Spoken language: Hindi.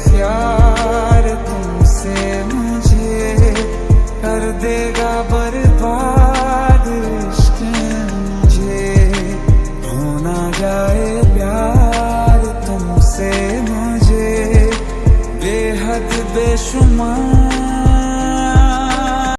प्यार तुमसे मुझे कर देगा बर्बाद इश्क मुझे। हो ना जाए प्यार तुमसे मुझे बेहद बेशुमार